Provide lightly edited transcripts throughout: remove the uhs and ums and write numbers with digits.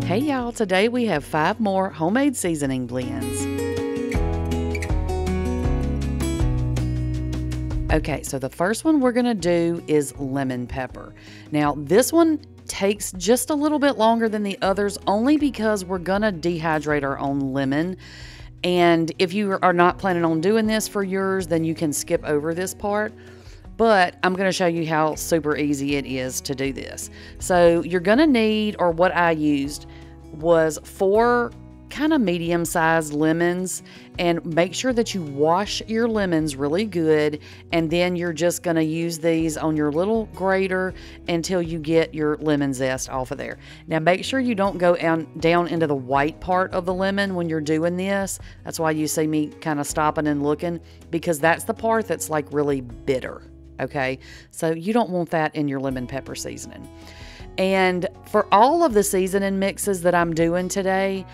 Hey y'all, today we have 5 more homemade seasoning blends. Okay, so the first one we're gonna do is lemon pepper. Now this one takes just a little bit longer than the others only because we're gonna dehydrate our own lemon. And if you are not planning on doing this for yours, then you can skip over this part. But I'm going to show you how super easy it is to do this. So you're going to need, or what I used was 4 kind of medium-sized lemons, and make sure that you wash your lemons really good, and then you're just going to use these on your little grater until you get your lemon zest off of there. Now make sure you don't go down into the white part of the lemon when you're doing this. That's why you see me kind of stopping and looking, because that's the part that's like really bitter. Okay, so you don't want that in your lemon pepper seasoning. And for all of the seasoning mixes that I'm doing today,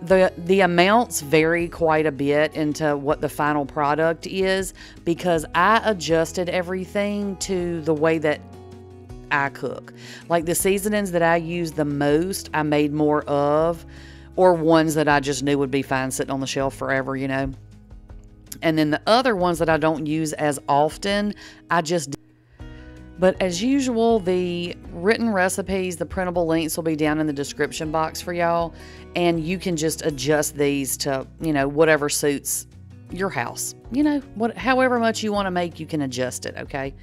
the amounts vary quite a bit into what the final product is, because I adjusted everything to the way that I cook. Like the seasonings that I use the most, I made more of, or ones that I just knew would be fine sitting on the shelf forever, you know. And then the other ones that I don't use as often, I just. But as usual, the written recipes, the printable links will be down in the description box for y'all. And you can just adjust these to, you know, whatever suits your house. You know, however much you want to make, you can adjust it, okay?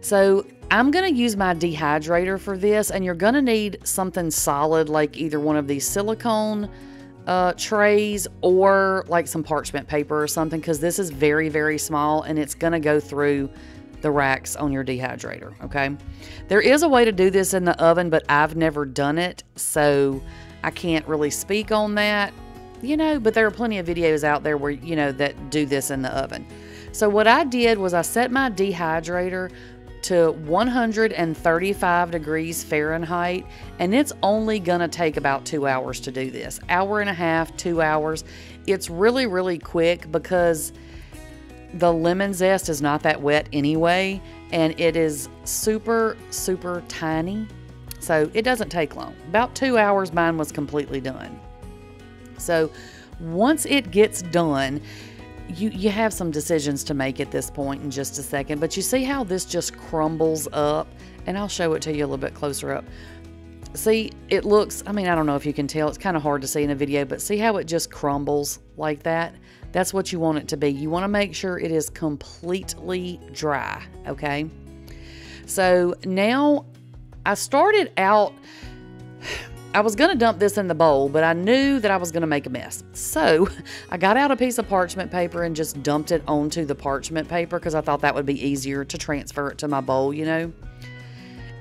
So I'm going to use my dehydrator for this, and you're going to need something solid like either one of these silicone trays or like some parchment paper or something, because this is very, very small and it's going to go through the racks on your dehydrator, okay? There is a way to do this in the oven, but I've never done it, so I can't really speak on that, you know, but there are plenty of videos out there where, you know, that do this in the oven. So what I did was I set my dehydrator to 135 degrees Fahrenheit, and it's only gonna take about 2 hours to do this. Hour and a half, 2 hours. It's really, really quick because the lemon zest is not that wet anyway, and it is super, super tiny. So it doesn't take long. About 2 hours, mine was completely done. So once it gets done, you have some decisions to make at this point in just a second, but you see how this just crumbles up? And I'll show it to you a little bit closer up. See, it looks, I mean, I don't know if you can tell, it's kind of hard to see in a video, but see how it just crumbles like that? That's what you want it to be. You want to make sure it is completely dry, okay? So now I started out, I was going to dump this in the bowl, but I knew that I was going to make a mess. So I got out a piece of parchment paper and just dumped it onto the parchment paper because I thought that would be easier to transfer it to my bowl, you know.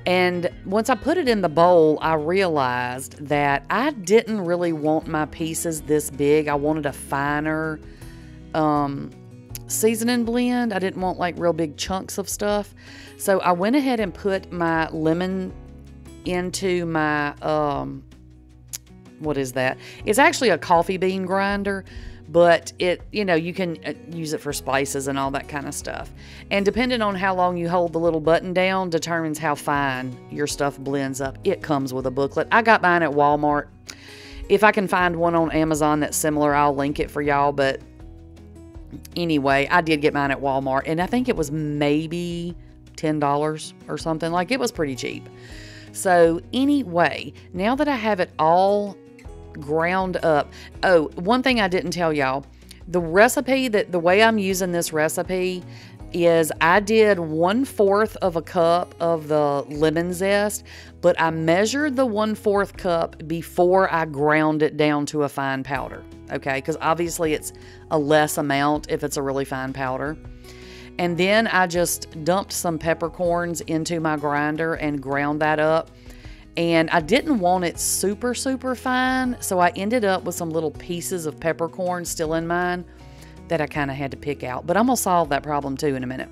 And once I put it in the bowl, I realized that I didn't really want my pieces this big. I wanted a finer seasoning blend. I didn't want like real big chunks of stuff. So I went ahead and put my lemon into my, what is that? It's actually a coffee bean grinder, but it, you know, you can use it for spices and all that kind of stuff. And depending on how long you hold the little button down determines how fine your stuff blends up. It comes with a booklet. I got mine at Walmart. If I can find one on Amazon that's similar, I'll link it for y'all. But anyway, I did get mine at Walmart, and I think it was maybe $10 or something. Like, it was pretty cheap. So anyway, now that I have it all ground up. Oh, one thing I didn't tell y'all, the recipe, the way I'm using this recipe is I did 1/4 of a cup of the lemon zest, but I measured the 1/4 cup before I ground it down to a fine powder. Okay, because obviously it's a less amount if it's a really fine powder. And then I just dumped some peppercorns into my grinder and ground that up. And I didn't want it super, super fine, so I ended up with some little pieces of peppercorn still in mine that I kind of had to pick out. But I'm going to solve that problem too in a minute.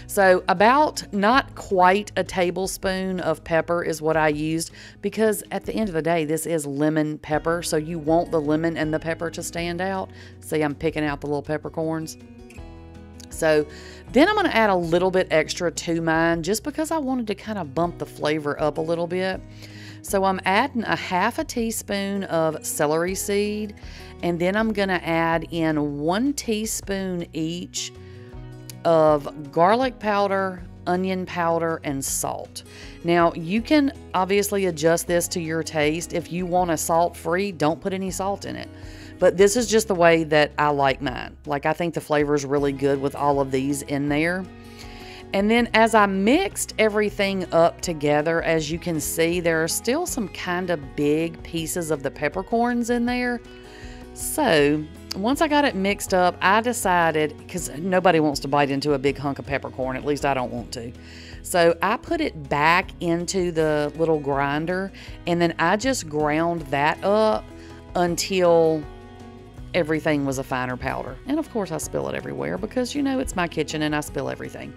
So about not quite a tablespoon of pepper is what I used, because at the end of the day, this is lemon pepper, so you want the lemon and the pepper to stand out. See, I'm picking out the little peppercorns. So then I'm going to add a little bit extra to mine just because I wanted to kind of bump the flavor up a little bit. So I'm adding a half a teaspoon of celery seed, and then I'm going to add in 1 teaspoon each of garlic powder, onion powder, and salt. Now, you can obviously adjust this to your taste. If you want a salt-free, don't put any salt in it. But this is just the way that I like mine. Like, I think the flavor is really good with all of these in there. And then as I mixed everything up together, as you can see, there are still some kind of big pieces of the peppercorns in there. So once I got it mixed up, I decided, because nobody wants to bite into a big hunk of peppercorn, at least I don't want to. So I put it back into the little grinder, and then I just ground that up until everything was a finer powder. And of course I spill it everywhere because, you know, it's my kitchen and I spill everything.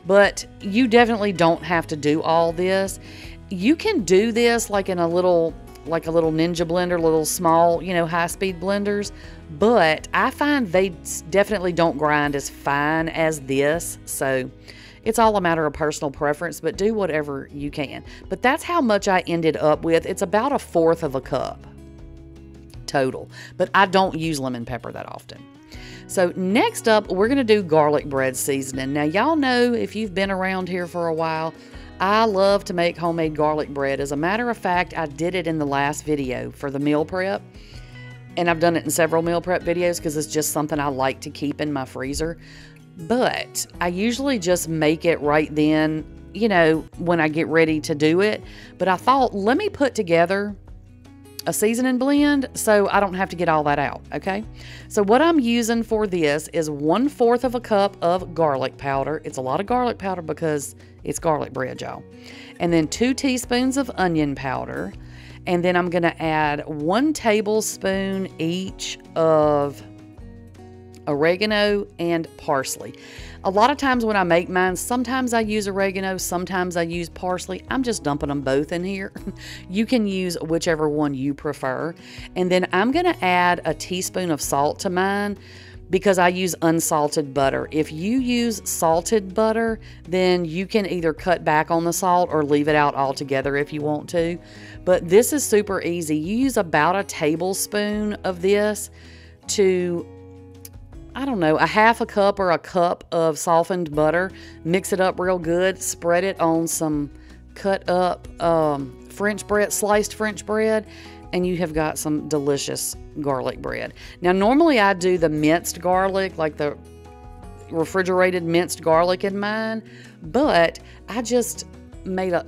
But you definitely don't have to do all this. You can do this like in a little Ninja blender, little small, you know, high-speed blenders. But I find they definitely don't grind as fine as this. So it's all a matter of personal preference, but do whatever you can. But that's how much I ended up with. It's about 1/4 of a cup total. But I don't use lemon pepper that often. So next up, we're going to do garlic bread seasoning. Now, y'all know, if you've been around here for a while, I love to make homemade garlic bread. As a matter of fact, I did it in the last video for the meal prep. And I've done it in several meal prep videos because it's just something I like to keep in my freezer. But I usually just make it right then, you know, when I get ready to do it. But I thought, let me put together a seasoning blend so I don't have to get all that out, okay? So what I'm using for this is 1/4 of a cup of garlic powder. It's a lot of garlic powder because it's garlic bread, y'all. And then 2 teaspoons of onion powder. And then I'm gonna add 1 tablespoon each of oregano and parsley. A lot of times when I make mine, sometimes I use oregano, sometimes I use parsley. I'm just dumping them both in here. You can use whichever one you prefer. And then I'm going to add a teaspoon of salt to mine because I use unsalted butter. If you use salted butter, then you can either cut back on the salt or leave it out altogether if you want to. But this is super easy. You use about a tablespoon of this to, I don't know, a half a cup or a cup of softened butter. Mix it up real good. Spread it on some cut up French bread, sliced French bread, and you have got some delicious garlic bread. Now, normally I do the minced garlic, like the refrigerated minced garlic in mine, but I just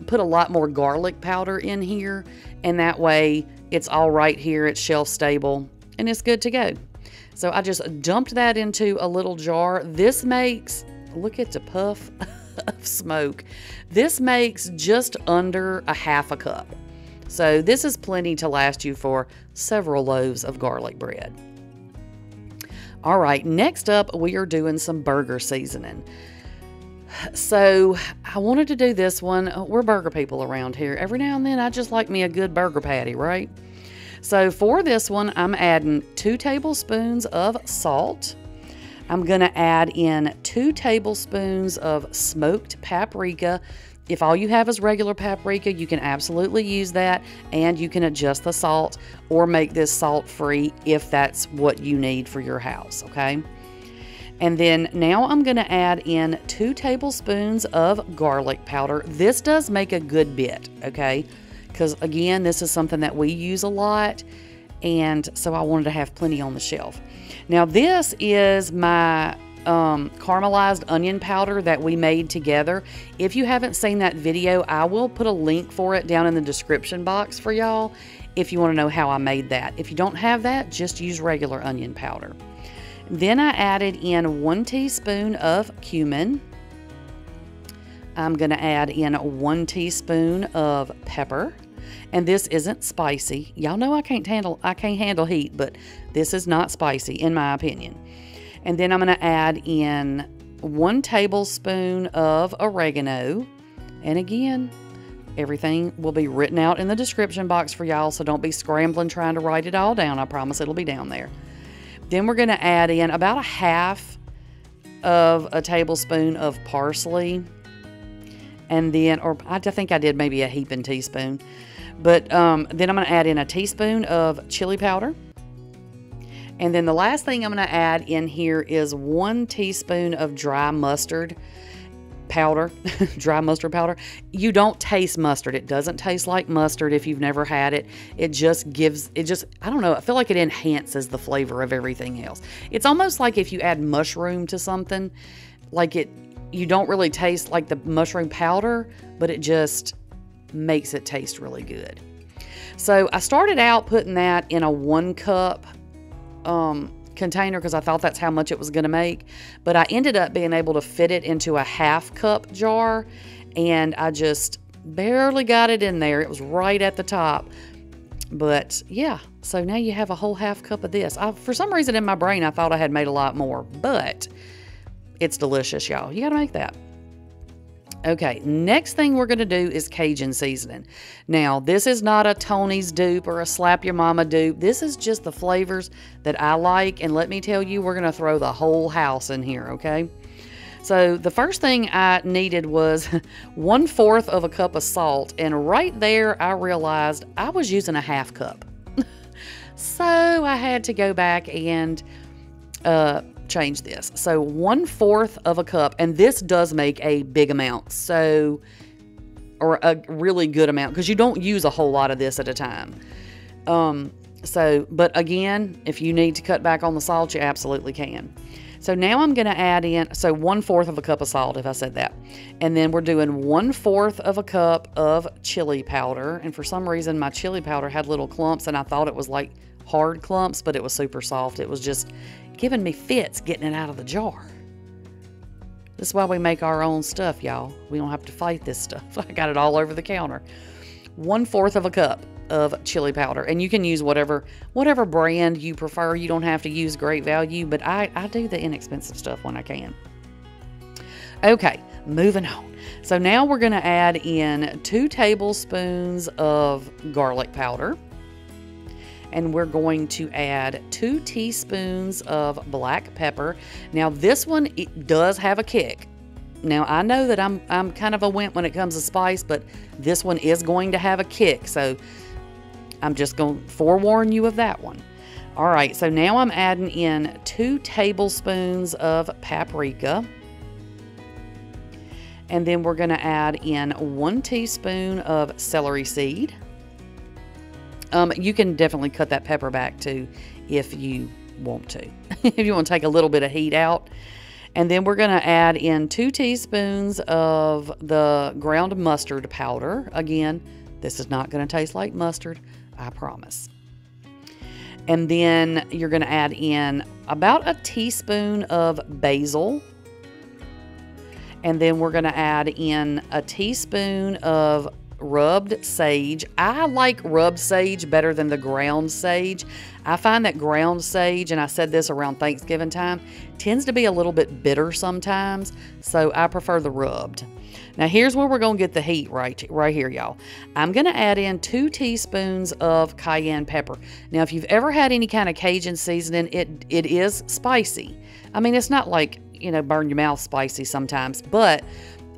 put a lot more garlic powder in here, and that way it's all right here, it's shelf stable, and it's good to go. So I just dumped that into a little jar. This makes, look at the puff of smoke. This makes just under a half a cup. So this is plenty to last you for several loaves of garlic bread. All right, next up we are doing some burger seasoning. So I wanted to do this one. We're burger people around here. Every now and then I just like me a good burger patty, right? So for this one, I'm adding 2 tablespoons of salt. I'm going to add in 2 tablespoons of smoked paprika. If all you have is regular paprika, you can absolutely use that, and you can adjust the salt or make this salt-free if that's what you need for your house, okay? And then now I'm going to add in 2 tablespoons of garlic powder. This does make a good bit, okay? Because again, this is something that we use a lot, and so I wanted to have plenty on the shelf. Now this is my caramelized onion powder that we made together. If you haven't seen that video, I will put a link for it down in the description box for y'all if you want to know how I made that. If you don't have that, just use regular onion powder. Then I added in 1 teaspoon of cumin. I'm going to add in 1 teaspoon of pepper. And this isn't spicy. Y'all know I can't handle heat, but this is not spicy in my opinion. And then I'm going to add in 1 tablespoon of oregano. And again, everything will be written out in the description box for y'all, so don't be scrambling trying to write it all down. I promise it'll be down there. Then we're going to add in about 1/2 of a tablespoon of parsley. And then, or I think I did maybe a heaping teaspoon. But then I'm going to add in a teaspoon of chili powder. And then the last thing I'm going to add in here is 1 teaspoon of dry mustard powder. Dry mustard powder. You don't taste mustard. It doesn't taste like mustard if you've never had it. It just gives, I don't know, I feel like it enhances the flavor of everything else. It's almost like if you add mushroom to something, you don't really taste like the mushroom powder, but it just makes it taste really good. So I started out putting that in a 1 cup container because I thought that's how much it was going to make, but I ended up being able to fit it into a 1/2 cup jar, and I just barely got it in there. It was right at the top. But yeah, so now you have a whole 1/2 cup of this. For some reason in my brain I thought I had made a lot more, but it's delicious, y'all. You gotta make that. Okay, next thing we're going to do is Cajun seasoning. Now, this is not a Tony's dupe or a Slap Your Mama dupe. This is just the flavors that I like, and let me tell you, we're going to throw the whole house in here, okay? So, the first thing I needed was 1/4 of a cup of salt, and right there I realized I was using a 1/2 cup. So, I had to go back and change this. So 1/4 of a cup, and this does make a big amount, so, or a really good amount, because you don't use a whole lot of this at a time. But again, if you need to cut back on the salt, you absolutely can. So now I'm going to add in, so 1/4 of a cup of salt, if I said that. And then we're doing 1/4 of a cup of chili powder. And for some reason, my chili powder had little clumps, and I thought it was like hard clumps, but it was super soft. It was just giving me fits getting it out of the jar. This is why we make our own stuff, y'all. We don't have to fight this stuff. I got it all over the counter. 1/4 of a cup of chili powder, and you can use whatever brand you prefer. You don't have to use Great Value, but I do the inexpensive stuff when I can. Okay, moving on. So now we're going to add in 2 tablespoons of garlic powder. And we're going to add 2 teaspoons of black pepper. Now this one, it does have a kick. Now I know that I'm kind of a wimp when it comes to spice, but this one is going to have a kick. So I'm just going to forewarn you of that one. All right, so now I'm adding in 2 tablespoons of paprika. And then we're going to add in 1 teaspoon of celery seed. You can definitely cut that pepper back too if you want to. If you want to take a little bit of heat out. And then we're going to add in 2 teaspoons of the ground mustard powder. Again, this is not going to taste like mustard, I promise. And then you're going to add in about a teaspoon of basil. And then we're going to add in a teaspoon of rubbed sage. I like rubbed sage better than the ground sage. I find that ground sage, and I said this around Thanksgiving time, tends to be a little bit bitter sometimes, so I prefer the rubbed. Now here's where we're going to get the heat right here, y'all. I'm going to add in 2 teaspoons of cayenne pepper. Now if you've ever had any kind of Cajun seasoning, it is spicy. I mean, it's not like, you know, burn your mouth spicy sometimes, but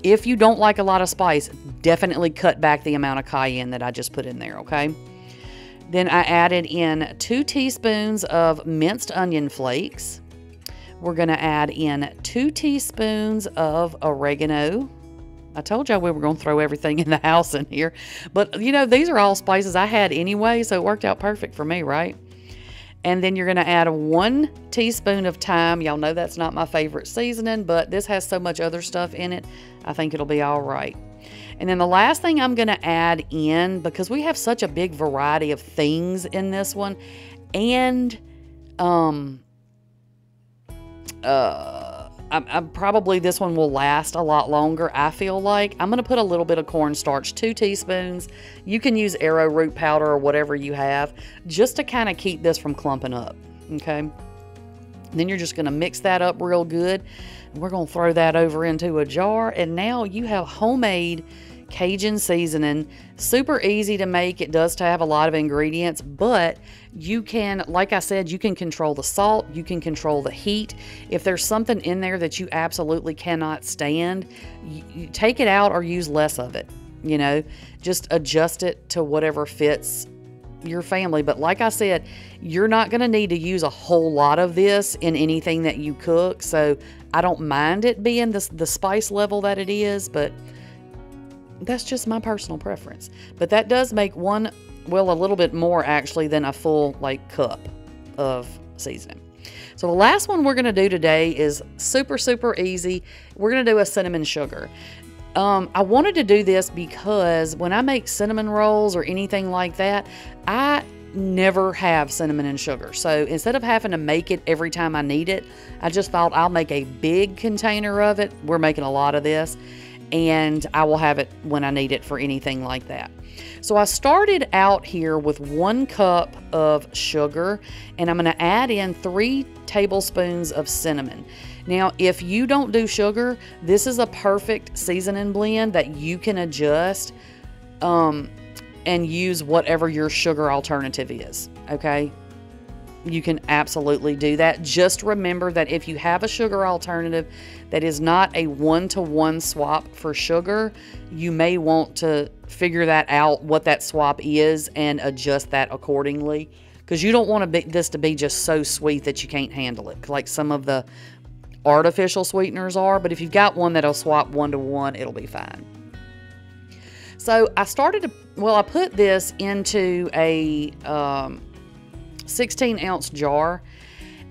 if you don't like a lot of spice, definitely cut back the amount of cayenne that I just put in there, okay? Then I added in 2 teaspoons of minced onion flakes. We're going to add in 2 teaspoons of oregano. I told y'all we were going to throw everything in the house in here. But, you know, these are all spices I had anyway, so it worked out perfect for me, right? And then you're going to add 1 teaspoon of thyme. Y'all know that's not my favorite seasoning, but this has so much other stuff in it, I think it'll be all right. And then the last thing I'm going to add in, because we have such a big variety of things in this one, and probably this one will last a lot longer, I feel like. I'm going to put a little bit of cornstarch, 2 teaspoons. You can use arrowroot powder or whatever you have, just to kind of keep this from clumping up, okay? Then you're just going to mix that up real good. We're going to throw that over into a jar, and now you have homemade Cajun seasoning. Super easy to make. It does have a lot of ingredients, but you can, like I said, you can control the salt, you can control the heat. If there's something in there that you absolutely cannot stand, you take it out or use less of it. You know, just adjust it to whatever fits your family. But like I said, you're not going to need to use a whole lot of this in anything that you cook. So I don't mind it being the spice level that it is, but that's just my personal preference. But that does make one, well, a little bit more actually than a full like cup of seasoning. So the last one we're going to do today is super, super easy. We're going to do a cinnamon sugar. I wanted to do this because when I make cinnamon rolls or anything like that, I never have cinnamon and sugar. So instead of having to make it every time I need it, I just thought I'll make a big container of it. We're making a lot of this, and I will have it when I need it for anything like that. So I started out here with 1 cup of sugar, and I'm going to add in 3 tablespoons of cinnamon. Now, if you don't do sugar, this is a perfect seasoning blend that you can adjust and use whatever your sugar alternative is, okay? You can absolutely do that. Just remember that if you have a sugar alternative that is not a 1-to-1 swap for sugar, you may want to figure that out, what that swap is, and adjust that accordingly. Because you don't want this to be just so sweet that you can't handle it, like some of the artificial sweeteners are. But if you've got one that'll swap 1-to-1, it'll be fine. So I I put this into a 16-ounce jar,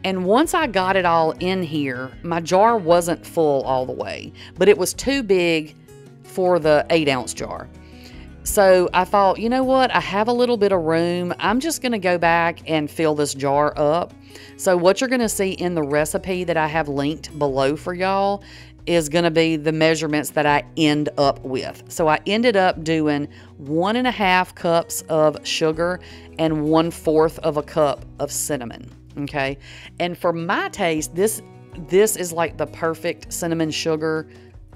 and once I got it all in here, my jar wasn't full all the way, but it was too big for the 8-ounce jar. So I thought, you know what, I have a little bit of room. I'm just going to go back and fill this jar up. So what you're going to see in the recipe that I have linked below for y'all is going to be the measurements that I end up with. So I ended up doing 1.5 cups of sugar and 1/4 of a cup of cinnamon. Okay. And for my taste, this is like the perfect cinnamon sugar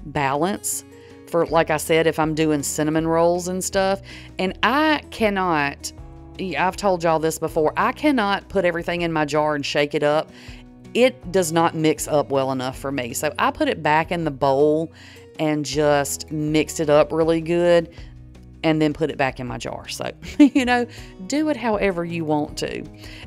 balance for, like I said, if I'm doing cinnamon rolls and stuff. And I've told y'all this before, I cannot put everything in my jar and shake it up. It does not mix up well enough for me. So I put it back in the bowl and just mixed it up really good and then put it back in my jar. So, you know, do it however you want to.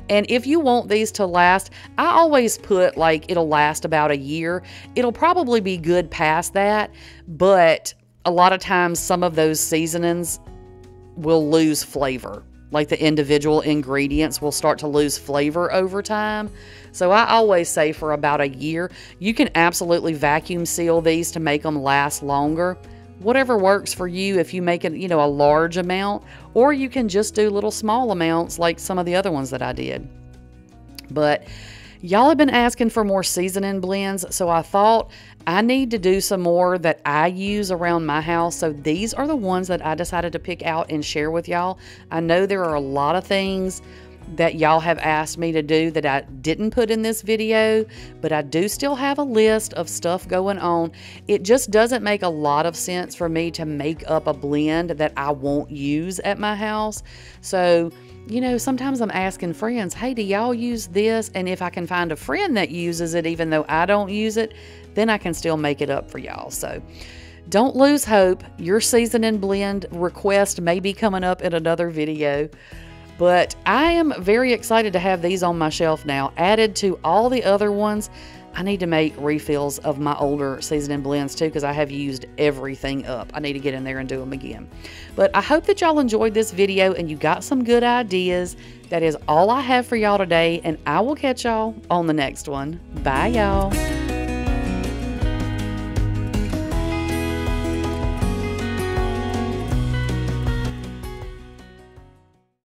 And if you want these to last, I always put like it'll last about a year. It'll probably be good past that, but a lot of times some of those seasonings will lose flavor. Like the individual ingredients will start to lose flavor over time. So I always say for about a year. You can absolutely vacuum seal these to make them last longer. Whatever works for you, if you make it, you know, a large amount, or you can just do little small amounts like some of the other ones that I did. But y'all have been asking for more seasoning blends, so I thought I need to do some more that I use around my house. So these are the ones that I decided to pick out and share with y'all. I know there are a lot of things that y'all have asked me to do that I didn't put in this video, but I do still have a list of stuff going on. It just doesn't make a lot of sense for me to make up a blend that I won't use at my house. So, you know, sometimes I'm asking friends, hey, do y'all use this? And if I can find a friend that uses it, even though I don't use it, then I can still make it up for y'all. So don't lose hope. Your seasoning blend request may be coming up in another video. But I am very excited to have these on my shelf now, added to all the other ones. I need to make refills of my older seasoning blends too, because I have used everything up. I need to get in there and do them again. But I hope that y'all enjoyed this video and you got some good ideas. That is all I have for y'all today, and I will catch y'all on the next one. Bye, y'all.